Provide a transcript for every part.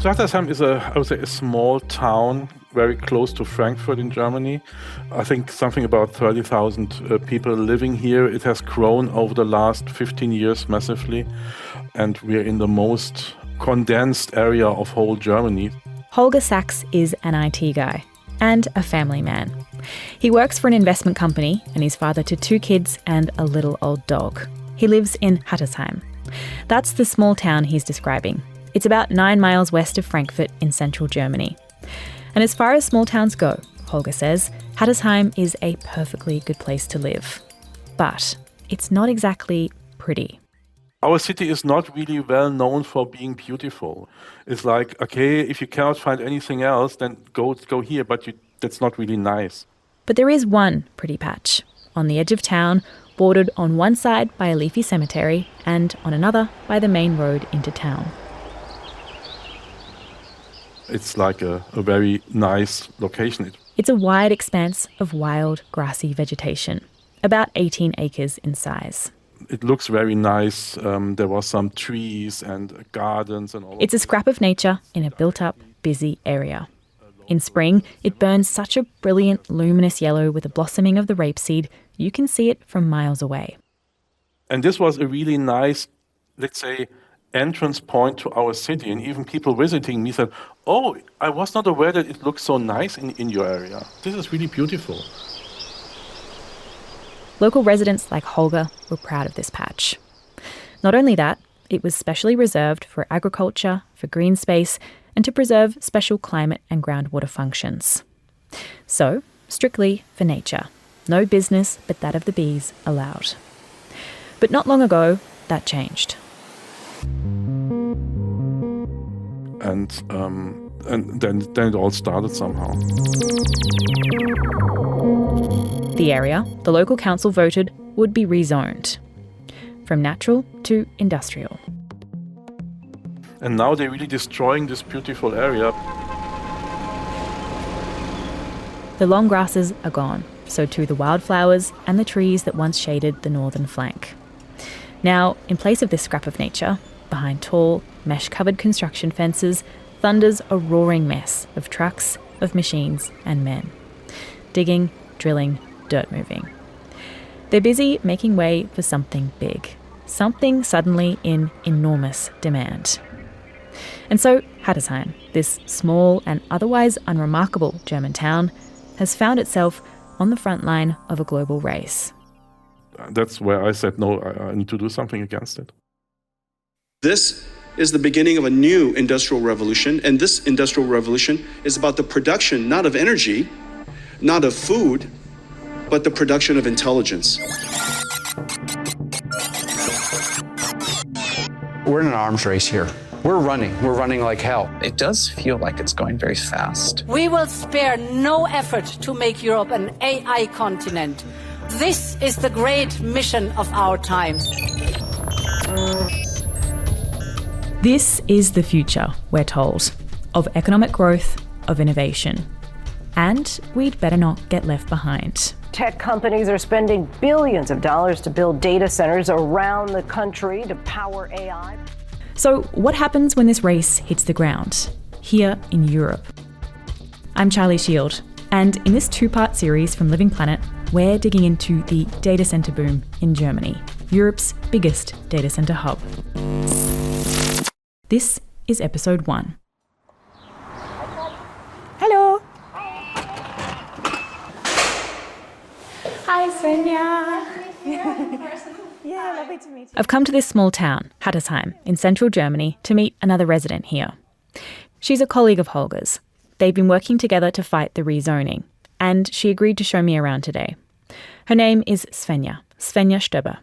So Hattersheim is I would say, a small town very close to Frankfurt in Germany. I think something about 30,000 people living here. It has grown over the last 15 years massively, and we're in the most condensed area of whole Germany. Holger Sachs is an IT guy and a family man. He works for an investment company and he's father to 2 kids and a little old dog. He lives in Hattersheim. That's the small town he's describing. It's about 9 miles west of Frankfurt in central Germany. And as far as small towns go, Holger says, Hattersheim is a perfectly good place to live. But it's not exactly pretty. Our city is not really well known for being beautiful. It's like, okay, if you cannot find anything else, then go here, but that's not really nice. But there is one pretty patch on the edge of town, bordered on one side by a leafy cemetery and on another by the main road into town. It's like a very nice location. It's a wide expanse of wild, grassy vegetation, about 18 acres in size. It looks very nice. There were some trees and gardens and all. It's a scrap of nature in a built-up, busy area. In spring, it burns such a brilliant, luminous yellow with the blossoming of the rapeseed, you can see it from miles away. And this was a really nice, let's say, entrance point to our city. And even people visiting me said, oh, I was not aware that it looks so nice in your area. This is really beautiful. Local residents like Holger were proud of this patch. Not only that, it was specially reserved for agriculture, for green space, and to preserve special climate and groundwater functions. So, strictly for nature. No business but that of the bees allowed. But not long ago, that changed. And then it all started somehow. The area, the local council voted, would be rezoned from natural to industrial. And now they're really destroying this beautiful area. The long grasses are gone, so too the wildflowers and the trees that once shaded the northern flank. Now, in place of this scrap of nature, behind tall, mesh-covered construction fences, thunders a roaring mess of trucks, of machines and men. Digging, drilling, dirt moving. They're busy making way for something big, something suddenly in enormous demand. And so Hattersheim, this small and otherwise unremarkable German town, has found itself on the front line of a global race. That's where I said, no, I need to do something against it. This is the beginning of a new industrial revolution, and this industrial revolution is about the production not of energy, not of food, but the production of intelligence. We're in an arms race here. We're running like hell. It does feel like it's going very fast. We will spare no effort to make Europe an AI continent. This is the great mission of our time. This is the future, we're told, of economic growth, of innovation. And we'd better not get left behind. Tech companies are spending billions of dollars to build data centers around the country to power AI. So what happens when this race hits the ground, here in Europe? I'm Charlie Shield, and in this 2-part series from Living Planet, we're digging into the data center boom in Germany, Europe's biggest data center hub. This is episode 1. Hello. Hi, Svenja. Yeah, lovely to meet you. I've come to this small town, Hattersheim, in central Germany, to meet another resident here. She's a colleague of Holger's. They've been working together to fight the rezoning, and she agreed to show me around today. Her name is Svenja Stöber.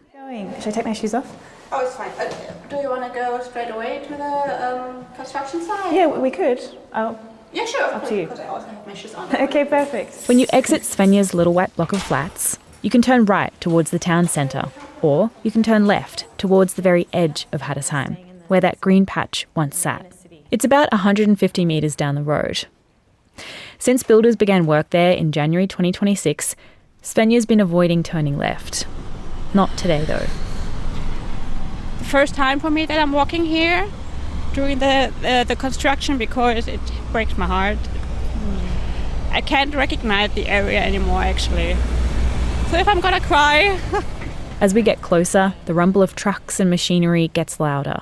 Should I take my shoes off? Oh, it's fine. Do you want to go straight away to the construction site? Yeah, we could. Yeah, sure. Up to you. Because I also have my shoes on. Okay, perfect. When you exit Svenja's little white block of flats, you can turn right towards the town centre, or you can turn left towards the very edge of Hattersheim, where that green patch once sat. It's about 150 metres down the road. Since builders began work there in January 2026, Svenja's been avoiding turning left. Not today, though. The first time for me that I'm walking here, during the construction because it breaks my heart. I can't recognize the area anymore, actually. So if I'm gonna cry... As we get closer, the rumble of trucks and machinery gets louder.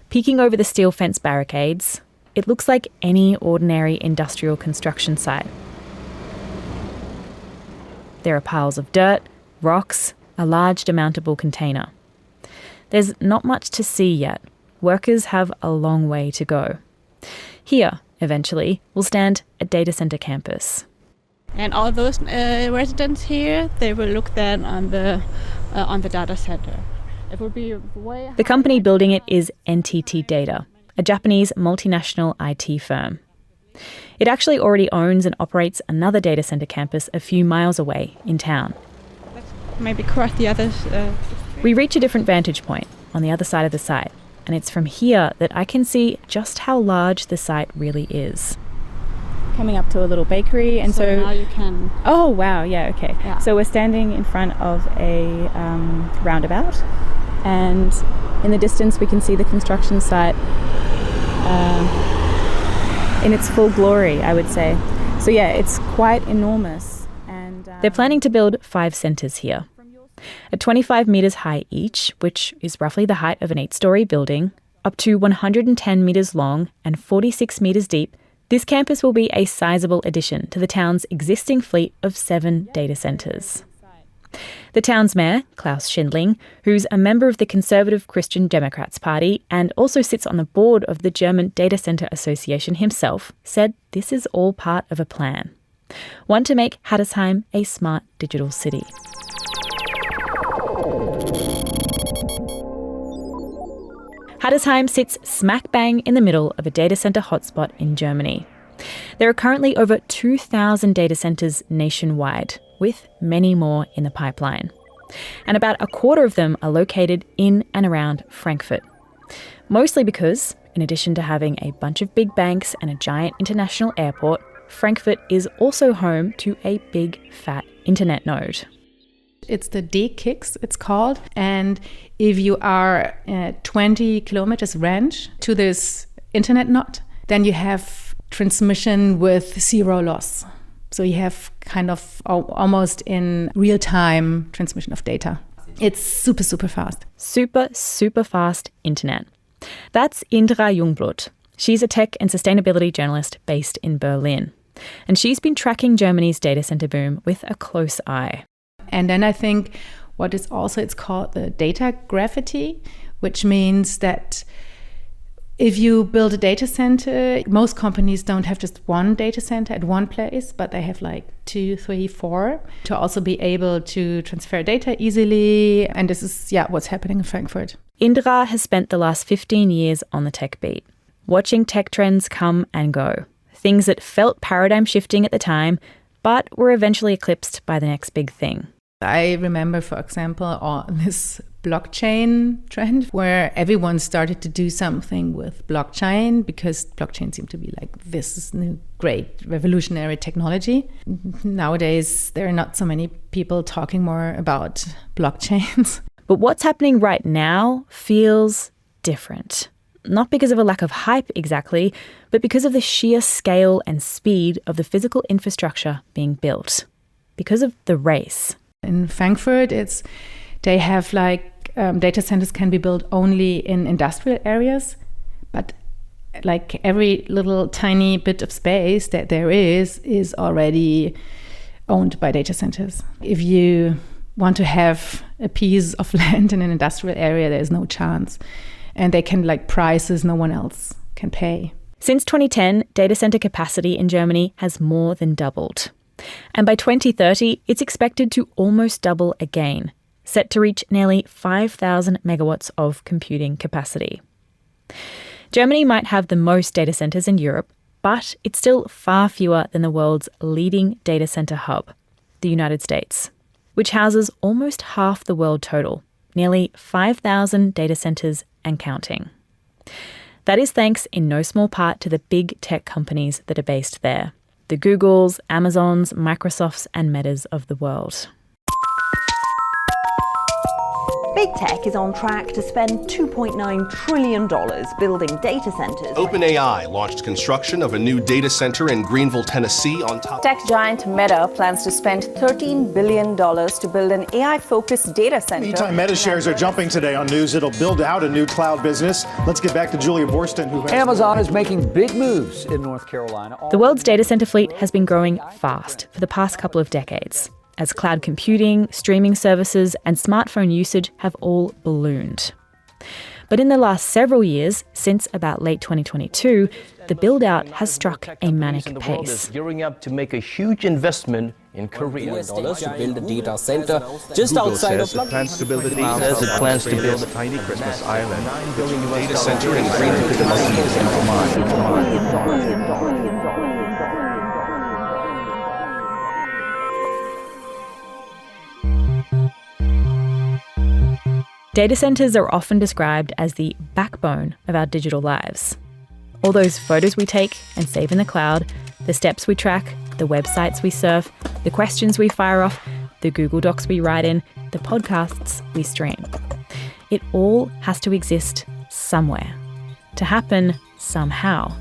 Peeking over the steel fence barricades, it looks like any ordinary industrial construction site. There are piles of dirt, rocks, a large demountable container. There's not much to see yet. Workers have a long way to go. Here, eventually, will stand a data center campus. And all those residents here, they will look then on the data center. It will be way The company building it is NTT Data, a Japanese multinational IT firm. It actually already owns and operates another data center campus a few miles away in town. Maybe cross the others. We reach a different vantage point on the other side of the site, and it's from here that I can see just how large the site really is. Coming up to a little bakery, and so now you can... Oh wow, yeah, okay. Yeah. So we're standing in front of a roundabout, and in the distance we can see the construction site in its full glory, I would say. So yeah, it's quite enormous. And They're planning to build 5 centres here. At 25 metres high each, which is roughly the height of an 8-storey building, up to 110 metres long and 46 metres deep, this campus will be a sizable addition to the town's existing fleet of 7 data centres. The town's mayor, Klaus Schindling, who's a member of the Conservative Christian Democrats Party and also sits on the board of the German Data Centre Association himself, said this is all part of a plan. One to make Hattersheim a smart digital city. Hattersheim sits smack bang in the middle of a data centre hotspot in Germany. There are currently over 2,000 data centres nationwide, with many more in the pipeline. And about a quarter of them are located in and around Frankfurt. Mostly because, in addition to having a bunch of big banks and a giant international airport, Frankfurt is also home to a big, fat internet node. It's the D-Kicks, it's called. And if you are 20 kilometers range to this internet node, then you have transmission with 0 loss. So you have kind of almost in real-time transmission of data. It's super, super fast. Super, super fast internet. That's Indra Jungblut. She's a tech and sustainability journalist based in Berlin. And she's been tracking Germany's data center boom with a close eye. And then I think what is also, it's called the data gravity, which means that if you build a data center, most companies don't have just one data center at one place, but they have like 2, 3, 4 to also be able to transfer data easily. And this is, what's happening in Frankfurt. Indra has spent the last 15 years on the tech beat, watching tech trends come and go. Things that felt paradigm shifting at the time, but were eventually eclipsed by the next big thing. I remember, for example, this blockchain trend where everyone started to do something with blockchain because blockchain seemed to be like this new great revolutionary technology. Nowadays, there are not so many people talking more about blockchains. But what's happening right now feels different. Not because of a lack of hype exactly, but because of the sheer scale and speed of the physical infrastructure being built. Because of the race. In Frankfurt, they have data centers can be built only in industrial areas, but like every little tiny bit of space that there is already owned by data centers. If you want to have a piece of land in an industrial area, there's no chance. And they can prices no one else can pay. Since 2010, data center capacity in Germany has more than doubled. And by 2030, it's expected to almost double again, set to reach nearly 5,000 megawatts of computing capacity. Germany might have the most data centers in Europe, but it's still far fewer than the world's leading data center hub, the United States, which houses almost half the world total, nearly 5,000 data centers and counting. That is thanks in no small part to the big tech companies that are based there. The Googles, Amazons, Microsofts and Metas of the world. Big tech is on track to spend $2.9 trillion building data centers. OpenAI launched construction of a new data center in Greenville, Tennessee on top. Tech giant Meta plans to spend $13 billion to build an AI-focused data center. Meantime, Meta shares are jumping today on news it'll build out a new cloud business. Let's get back to Julia Borston, who has... Amazon is making big moves in North Carolina. The world's data center fleet has been growing fast for the past couple of decades, as cloud computing, streaming services, and smartphone usage have all ballooned. But in the last several years, since about late 2022, the build-out has struck a manic pace. Gearing up to make a huge investment in Korea to build a data center just outside of London. Plans to build a tiny Christmas island. Data center in Greenville, Tennessee. Data centers are often described as the backbone of our digital lives. All those photos we take and save in the cloud, the steps we track, the websites we surf, the questions we fire off, the Google Docs we write in, the podcasts we stream. It all has to exist somewhere, to happen somehow.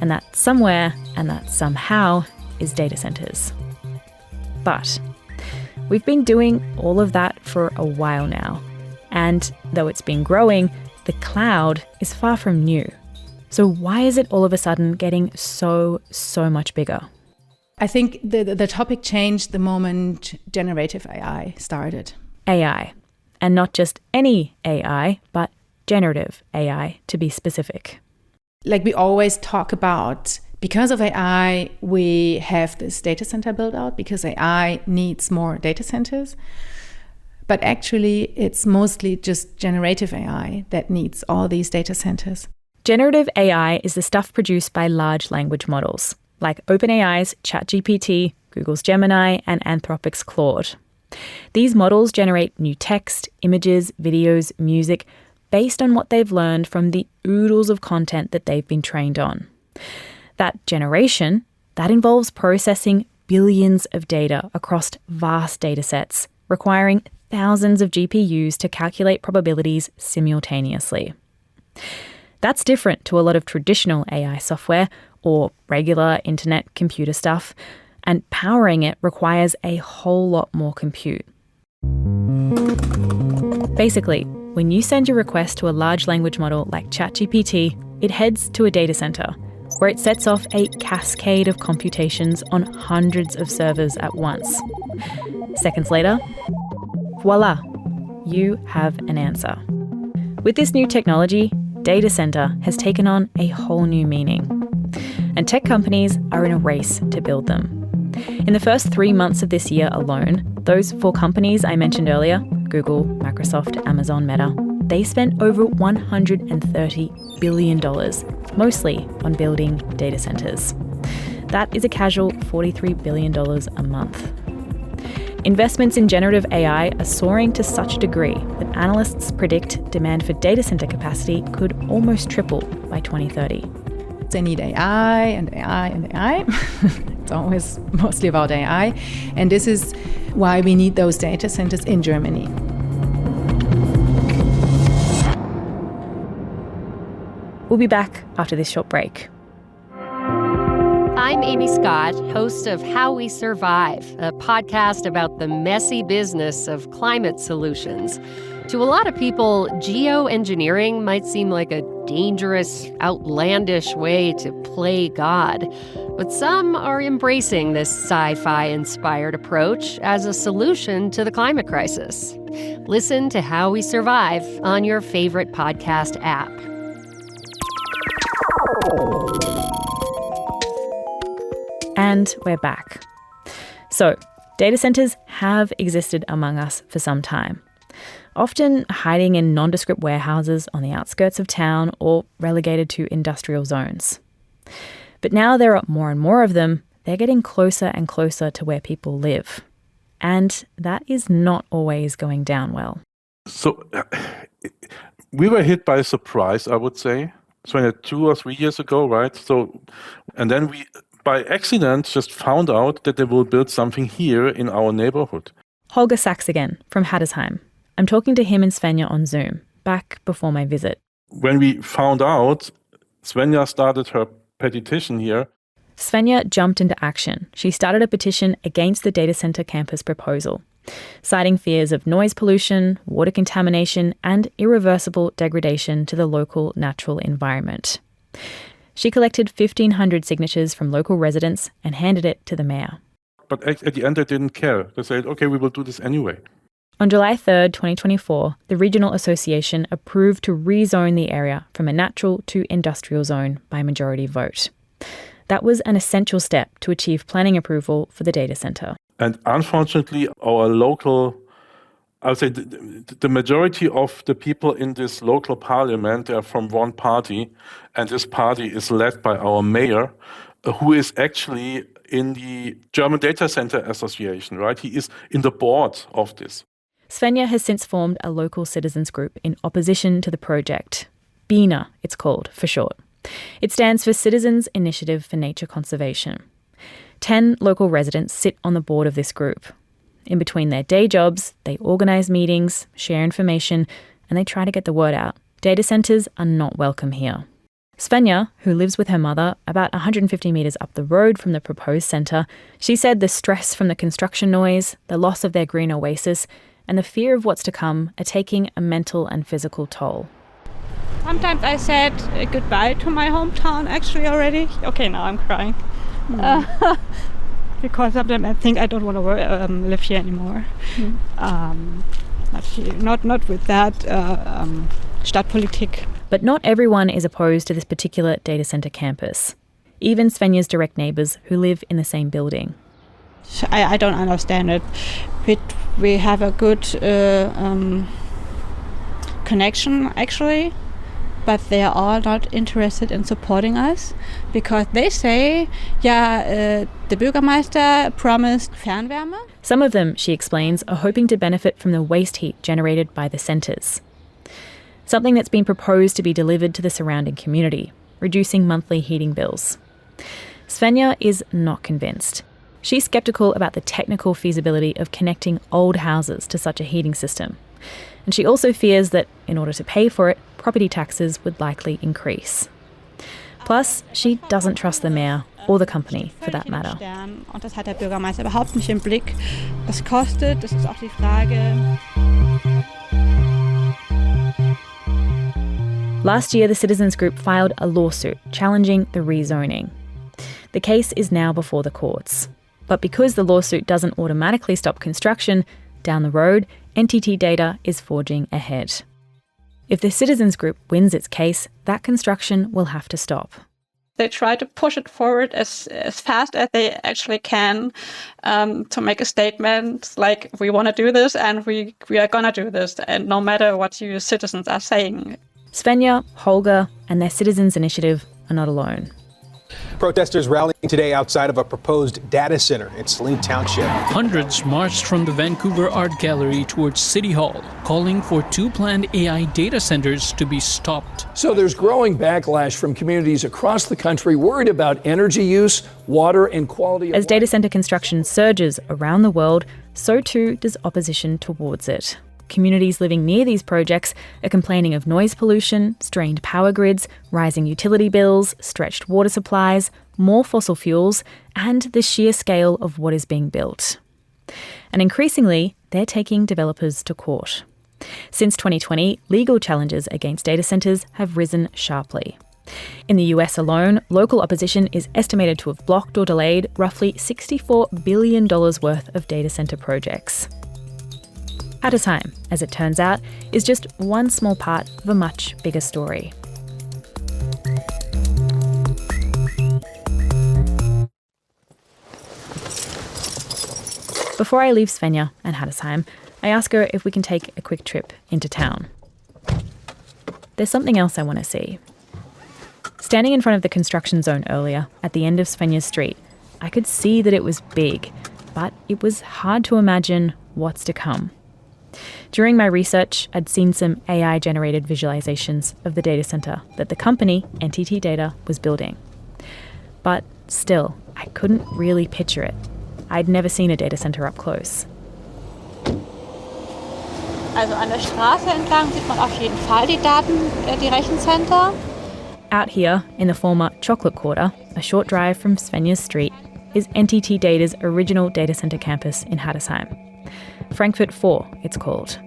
And that somewhere and that somehow is data centers. But we've been doing all of that for a while now. And though it's been growing, the cloud is far from new. So why is it all of a sudden getting so much bigger? I think the topic changed the moment generative AI started. AI. And not just any AI, but generative AI, to be specific. Like we always talk about, because of AI, we have this data center build out, because AI needs more data centers. But actually, it's mostly just generative AI that needs all these data centers. Generative AI is the stuff produced by large language models, like OpenAI's ChatGPT, Google's Gemini, and Anthropic's Claude. These models generate new text, images, videos, music, based on what they've learned from the oodles of content that they've been trained on. That generation, that involves processing billions of data across vast data sets, requiring thousands of GPUs to calculate probabilities simultaneously. That's different to a lot of traditional AI software or regular internet computer stuff, and powering it requires a whole lot more compute. Basically, when you send your request to a large language model like ChatGPT, it heads to a data center, where it sets off a cascade of computations on hundreds of servers at once. Seconds later, voila, you have an answer. With this new technology, data center has taken on a whole new meaning. And tech companies are in a race to build them. In the first 3 months of this year alone, those 4 companies I mentioned earlier, Google, Microsoft, Amazon, Meta, they spent over $130 billion, mostly on building data centers. That is a casual $43 billion a month. Investments in generative AI are soaring to such a degree that analysts predict demand for data center capacity could almost triple by 2030. They need AI and AI and AI. It's always mostly about AI. And this is why we need those data centers in Germany. We'll be back after this short break. I'm Amy Scott, host of How We Survive, a podcast about the messy business of climate solutions. To a lot of people, geoengineering might seem like a dangerous, outlandish way to play God. But some are embracing this sci-fi-inspired approach as a solution to the climate crisis. Listen to How We Survive on your favorite podcast app. And we're back. So, data centers have existed among us for some time, often hiding in nondescript warehouses on the outskirts of town or relegated to industrial zones. But now there are more and more of them. They're getting closer and closer to where people live. And that is not always going down well. So we were hit by a surprise, I would say. So 2 or 3 years ago, right? So, and then we, by accident, just found out that they will build something here in our neighborhood. Holger Sachs again from Hattersheim. I'm talking to him and Svenja on Zoom, back before my visit. When we found out, Svenja started her petition here. Svenja jumped into action. She started a petition against the data center campus proposal, citing fears of noise pollution, water contamination, and irreversible degradation to the local natural environment. She collected 1,500 signatures from local residents and handed it to the mayor. But at the end, they didn't care. They said, okay, we will do this anyway. On July 3rd, 2024, the Regional Association approved to rezone the area from a natural to industrial zone by majority vote. That was an essential step to achieve planning approval for the data center. And unfortunately, our local, I would say the majority of the people in this local parliament are from one party, and this party is led by our mayor, who is actually in the German Data Center Association, right? He is in the board of this. Svenja has since formed a local citizens group in opposition to the project. BINA, it's called, for short. It stands for Citizens Initiative for Nature Conservation. 10 local residents sit on the board of this group. In between their day jobs, they organise meetings, share information, and they try to get the word out. Data centres are not welcome here. Svenja, who lives with her mother about 150 metres up the road from the proposed centre, she said the stress from the construction noise, the loss of their green oasis, and the fear of what's to come are taking a mental and physical toll. Sometimes I said goodbye to my hometown actually already. Okay, now I'm crying. Because sometimes I think I don't want to live here anymore. Not with that Stadtpolitik. But not everyone is opposed to this particular data center campus. Even Svenja's direct neighbours who live in the same building. I don't understand it. We have a good connection actually, but they are all not interested in supporting us because they say, the Bürgermeister promised Fernwärme. Some of them, she explains, are hoping to benefit from the waste heat generated by the centres. Something that's been proposed to be delivered to the surrounding community, reducing monthly heating bills. Svenja is not convinced. She's sceptical about the technical feasibility of connecting old houses to such a heating system. And she also fears that, in order to pay for it, property taxes would likely increase. Plus, she doesn't trust the mayor or the company, for that matter. Und das hat der Bürgermeister überhaupt nicht im Blick. Was kostet, das ist auch die Frage. Last year, the citizens group filed a lawsuit challenging the rezoning. The case is now before the courts. But because the lawsuit doesn't automatically stop construction, down the road, NTT Data is forging ahead. If the citizens group wins its case, that construction will have to stop. They try to push it forward as fast as they actually can to make a statement like, we want to do this and we are going to do this, and no matter what you citizens are saying. Svenja, Holger, and their Citizens Initiative are not alone. Protesters rallying today outside of a proposed data center in Saline Township. Hundreds marched from the Vancouver Art Gallery towards City Hall, calling for 2 planned AI data centers to be stopped. So there's growing backlash from communities across the country worried about energy use, water, and quality of life. As data center construction surges around the world, so too does opposition towards it. Communities living near these projects are complaining of noise pollution, strained power grids, rising utility bills, stretched water supplies, more fossil fuels, and the sheer scale of what is being built. And increasingly, they're taking developers to court. Since 2020, legal challenges against data centres have risen sharply. In the US alone, local opposition is estimated to have blocked or delayed roughly $64 billion worth of data centre projects. At a Time, as it turns out, is just one small part of a much bigger story. Before I leave Svenja and Hattersheim, I ask her if we can take a quick trip into town. There's something else I want to see. Standing in front of the construction zone earlier, at the end of Svenja's street, I could see that it was big, but it was hard to imagine what's to come. During my research, I'd seen some AI-generated visualizations of the data center that the company, NTT Data, was building. But still, I couldn't really picture it. I'd never seen a data center up close. Also an der Straße entlang sieht man auf jeden Fall die Daten, die Rechencenter. Out here, in the former Chocolate Quarter, a short drive from Svenja's Street, is NTT Data's original data center campus in Hattersheim. Frankfurt 4, it's called.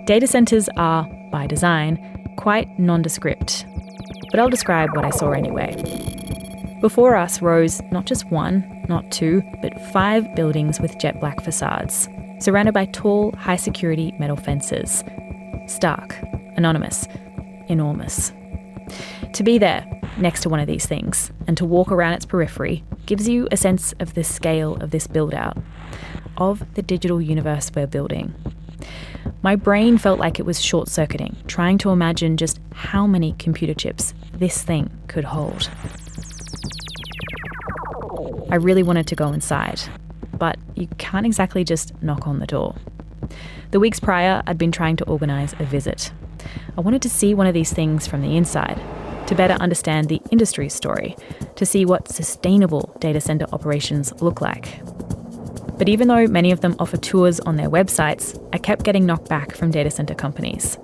Data centers are, by design, quite nondescript. But I'll describe what I saw anyway. Before us rose not just one, not two, but 5 buildings with jet black facades, surrounded by tall, high-security metal fences. Stark, anonymous, enormous. To be there, next to one of these things, and to walk around its periphery, gives you a sense of the scale of this build-out, of the digital universe we're building. My brain felt like it was short-circuiting, trying to imagine just how many computer chips this thing could hold. I really wanted to go inside, but you can't exactly just knock on the door. The weeks prior, I'd been trying to organise a visit. I wanted to see one of these things from the inside, to better understand the industry story, to see what sustainable data centre operations look like. But even though many of them offer tours on their websites, I kept getting knocked back from data centre companies.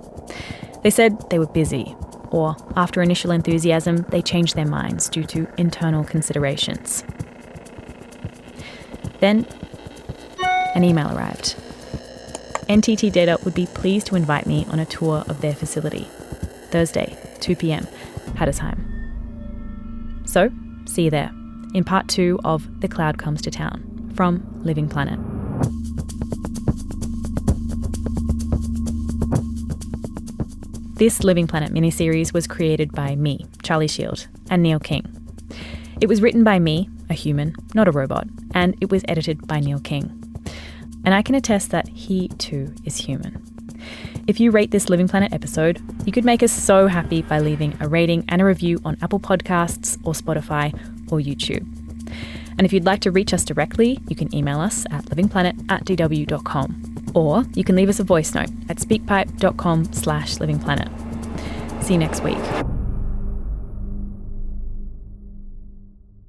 They said they were busy, or after initial enthusiasm, they changed their minds due to internal considerations. Then, an email arrived. NTT Data would be pleased to invite me on a tour of their facility. Thursday, 2 p.m, Hattersheim. So, see you there, in part 2 of The Cloud Comes to Town, from Living Planet. This Living Planet miniseries was created by me, Charlie Shield, and Neil King. It was written by me, a human, not a robot, and it was edited by Neil King. And I can attest that he too is human. If you rate this Living Planet episode, you could make us so happy by leaving a rating and a review on Apple Podcasts or Spotify or YouTube. And if you'd like to reach us directly, you can email us at livingplanet@dw.com, or you can leave us a voice note at speakpipe.com/livingplanet. See you next week.